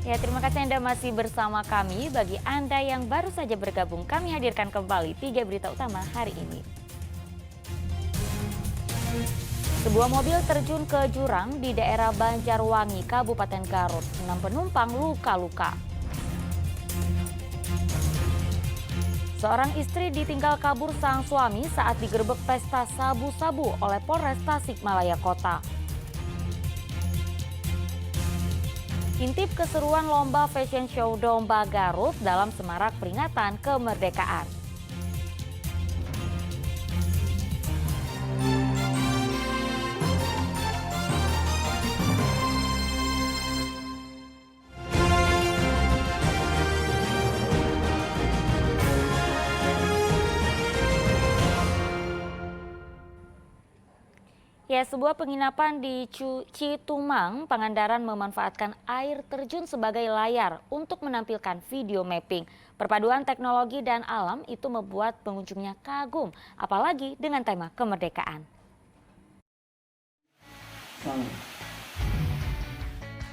Ya, terima kasih Anda masih bersama kami. Bagi Anda yang baru saja bergabung, kami hadirkan kembali 3 berita utama hari ini. Sebuah mobil terjun ke jurang di daerah Banjarwangi, Kabupaten Garut. 6 penumpang luka-luka. Seorang istri ditinggal kabur sang suami saat digerebek pesta sabu-sabu oleh Polres Tasikmalaya Kota. Intip keseruan lomba fashion show domba Garut dalam semarak peringatan kemerdekaan. Ya, sebuah penginapan di Citumang, Pangandaran memanfaatkan air terjun sebagai layar untuk menampilkan video mapping. Perpaduan teknologi dan alam itu membuat pengunjungnya kagum, apalagi dengan tema kemerdekaan.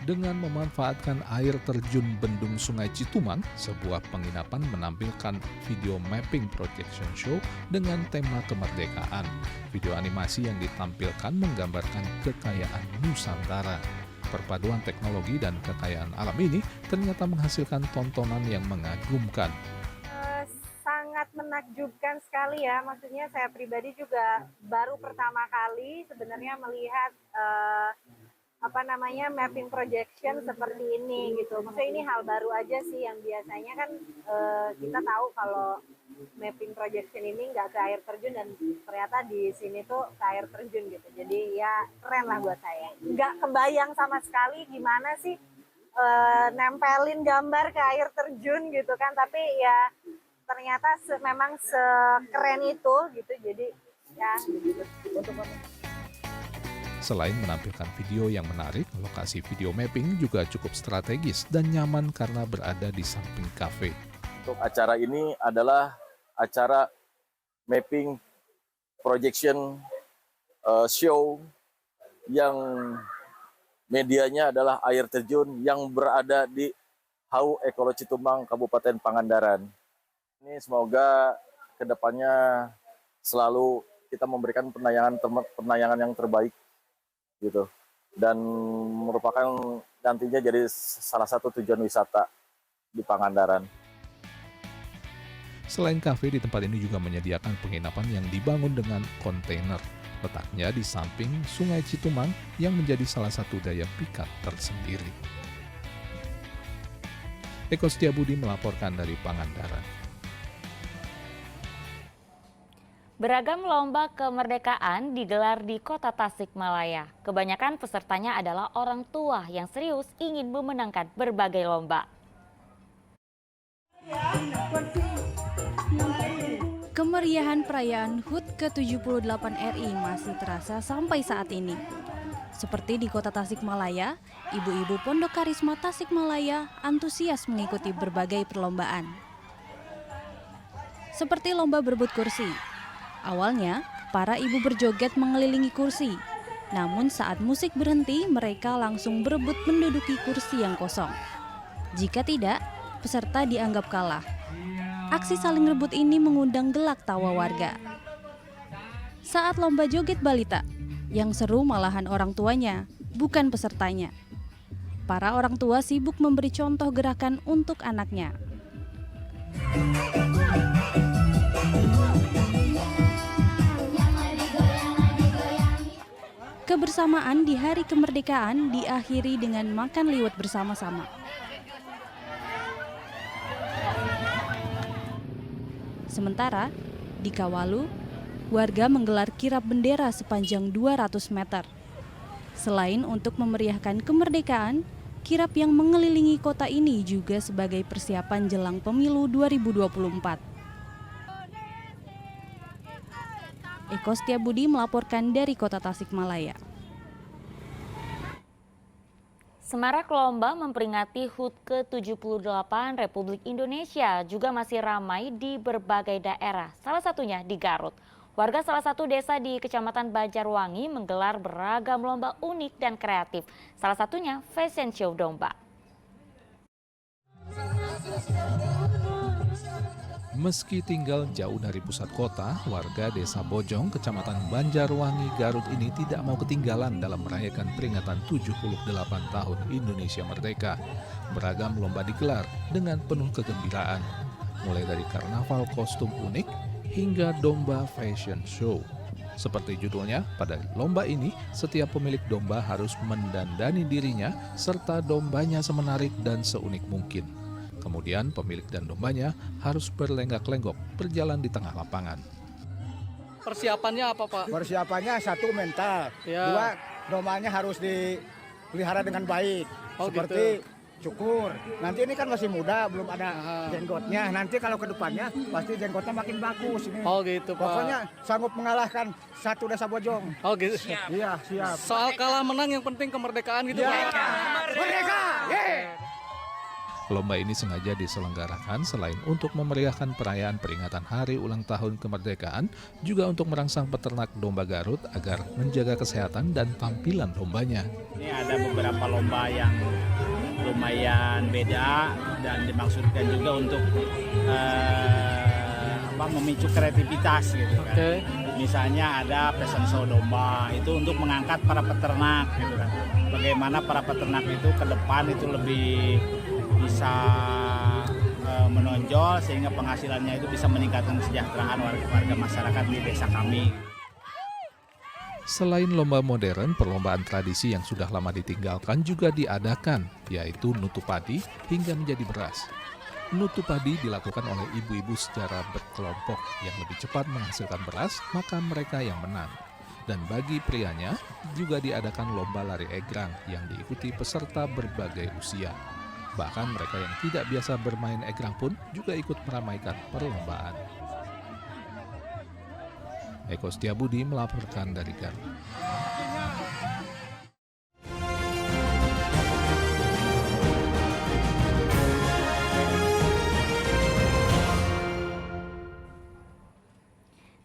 Dengan memanfaatkan air terjun bendung Sungai Citumang, sebuah penginapan menampilkan video mapping projection show dengan tema kemerdekaan. Video animasi yang ditampilkan menggambarkan kekayaan Nusantara. Perpaduan teknologi dan kekayaan alam ini ternyata menghasilkan tontonan yang mengagumkan. Sangat menakjubkan sekali ya, maksudnya saya pribadi juga baru pertama kali sebenarnya melihat mapping projection seperti ini gitu. Maksudnya ini hal baru aja sih, yang biasanya kan kita tahu kalau mapping projection ini nggak ke air terjun, dan ternyata di sini tuh ke air terjun gitu. Jadi ya keren lah buat saya. Nggak kebayang sama sekali gimana sih nempelin gambar ke air terjun gitu kan, tapi ya ternyata memang sekeren itu gitu. Jadi ya gitu. Selain menampilkan video yang menarik, lokasi video mapping juga cukup strategis dan nyaman karena berada di samping kafe. Untuk acara ini adalah acara mapping projection show yang medianya adalah air terjun yang berada di Hau Ekolo Citumang, Kabupaten Pangandaran. Ini semoga kedepannya selalu kita memberikan penayangan yang terbaik gitu, dan merupakan nantinya jadi salah satu tujuan wisata di Pangandaran. Selain kafe, di tempat ini juga menyediakan penginapan yang dibangun dengan kontainer. Letaknya di samping Sungai Citumang yang menjadi salah satu daya pikat tersendiri. Eko Setiabudi melaporkan dari Pangandaran. Beragam lomba kemerdekaan digelar di Kota Tasikmalaya. Kebanyakan pesertanya adalah orang tua yang serius ingin memenangkan berbagai lomba. Kemeriahan perayaan HUT ke-78 RI masih terasa sampai saat ini. Seperti di Kota Tasikmalaya, ibu-ibu Pondok Karisma Tasikmalaya antusias mengikuti berbagai perlombaan. Seperti lomba berebut kursi. Awalnya, para ibu berjoget mengelilingi kursi. Namun saat musik berhenti, mereka langsung berebut menduduki kursi yang kosong. Jika tidak, peserta dianggap kalah. Aksi saling rebut ini mengundang gelak tawa warga. Saat lomba joget balita, yang seru malahan orang tuanya, bukan pesertanya. Para orang tua sibuk memberi contoh gerakan untuk anaknya. Kebersamaan di Hari Kemerdekaan diakhiri dengan makan liwet bersama-sama. Sementara di Kawalu, warga menggelar kirap bendera sepanjang 200 meter. Selain untuk memeriahkan kemerdekaan, kirap yang mengelilingi kota ini juga sebagai persiapan jelang pemilu 2024. Eko Setiabudi melaporkan dari Kota Tasikmalaya. Semarak lomba memperingati HUT ke-78 Republik Indonesia juga masih ramai di berbagai daerah, salah satunya di Garut. Warga salah satu desa di Kecamatan Banjarwangi menggelar beragam lomba unik dan kreatif, salah satunya fashion show domba. Meski tinggal jauh dari pusat kota, warga Desa Bojong, Kecamatan Banjarwangi, Garut ini tidak mau ketinggalan dalam merayakan peringatan 78 tahun Indonesia Merdeka. Beragam lomba digelar dengan penuh kegembiraan, mulai dari karnaval kostum unik hingga domba fashion show. Seperti judulnya, pada lomba ini setiap pemilik domba harus mendandani dirinya serta dombanya semenarik dan seunik mungkin. Kemudian pemilik dan dombanya harus berlenggak-lenggok berjalan di tengah lapangan. Persiapannya apa, Pak? Persiapannya satu mental, Ya. dua dombanya harus dipelihara dengan baik, seperti cukur. Nanti ini kan masih muda, belum ada jenggotnya. Nanti kalau ke depannya pasti jenggotnya makin bagus ini. Oh gitu, Pak. Pokoknya sanggup mengalahkan satu Desa Bojong. Oh gitu. Iya, siap. Soal kalah menang yang penting kemerdekaan gitu, Pak. Merdeka! Yeay! Lomba ini sengaja diselenggarakan selain untuk memeriahkan perayaan peringatan Hari Ulang Tahun Kemerdekaan, juga untuk merangsang peternak domba Garut agar menjaga kesehatan dan tampilan dombanya. Ini ada beberapa lomba yang lumayan beda dan dimaksudkan juga untuk memicu kreativitas gitu kan. Oke. Misalnya ada fashion show domba, itu untuk mengangkat para peternak gitu kan. Bagaimana para peternak itu ke depan itu lebih bisa menonjol sehingga penghasilannya itu bisa meningkatkan kesejahteraan warga masyarakat di desa kami. Selain lomba modern, perlombaan tradisi yang sudah lama ditinggalkan juga diadakan, yaitu nutu padi hingga menjadi beras. Nutu padi dilakukan oleh ibu-ibu secara berkelompok, yang lebih cepat menghasilkan beras, maka mereka yang menang. Dan bagi prianya, juga diadakan lomba lari egrang yang diikuti peserta berbagai usia. Bahkan mereka yang tidak biasa bermain egrang pun juga ikut meramaikan perlombaan. Eko Setiabudi melaporkan dari Garut.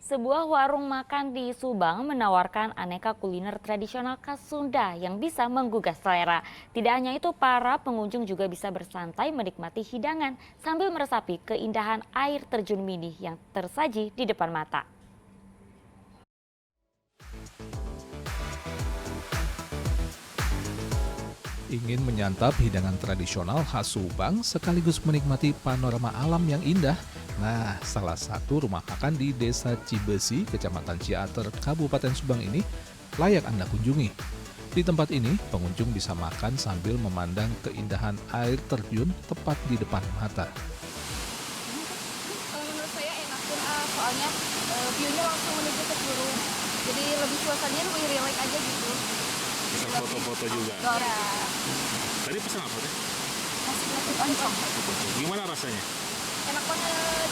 Sebuah warung makan di Subang menawarkan aneka kuliner tradisional khas Sunda yang bisa menggugah selera. Tidak hanya itu, para pengunjung juga bisa bersantai menikmati hidangan sambil meresapi keindahan air terjun mini yang tersaji di depan mata. Ingin menyantap hidangan tradisional khas Subang sekaligus menikmati panorama alam yang indah? Nah, salah satu rumah makan di Desa Cibesi, Kecamatan Ciater, Kabupaten Subang ini layak Anda kunjungi. Di tempat ini, pengunjung bisa makan sambil memandang keindahan air terjun tepat di depan mata. Kalau menurut saya enak pun soalnya view-nya langsung menuju ke curug. Jadi lebih suasananya lebih relax aja gitu. Bisa foto-foto juga. Ya. Tadi pesan apa teh? Nasi tutuk oncom. Gimana rasanya? Enak banget.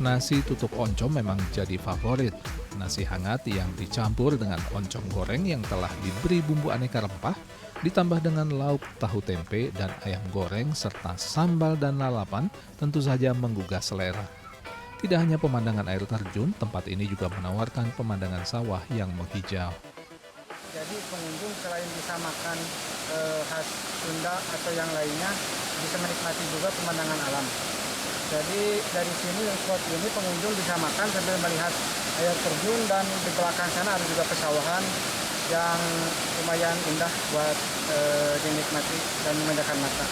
Nasi tutuk oncom memang jadi favorit. Nasi hangat yang dicampur dengan oncom goreng yang telah diberi bumbu aneka rempah, ditambah dengan lauk tahu tempe dan ayam goreng serta sambal dan lalapan, tentu saja menggugah selera. Tidak hanya pemandangan air terjun, tempat ini juga menawarkan pemandangan sawah yang menghijau. Jadi pengunjung selain bisa makan khas Sunda atau yang lainnya, bisa menikmati juga pemandangan alam. Jadi dari sini, spot ini pengunjung bisa makan sambil melihat air terjun, dan di belakang sana ada juga pesawahan yang lumayan indah buat dinikmati dan memanjakan mata.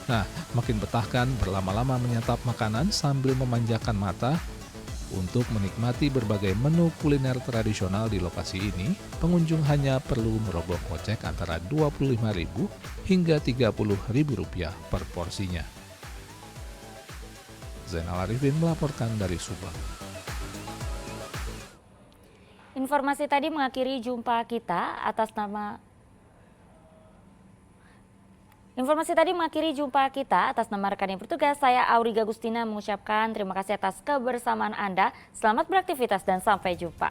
Nah, makin betahkan berlama-lama menyantap makanan sambil memanjakan mata. Untuk menikmati berbagai menu kuliner tradisional di lokasi ini, pengunjung hanya perlu merogoh kocek antara Rp25.000 hingga Rp30.000 per porsinya. Zainal Arifin melaporkan dari Subang. Informasi tadi mengakhiri jumpa kita atas nama rekan yang bertugas. Saya Auriga Gustina mengucapkan terima kasih atas kebersamaan Anda. Selamat beraktivitas dan sampai jumpa.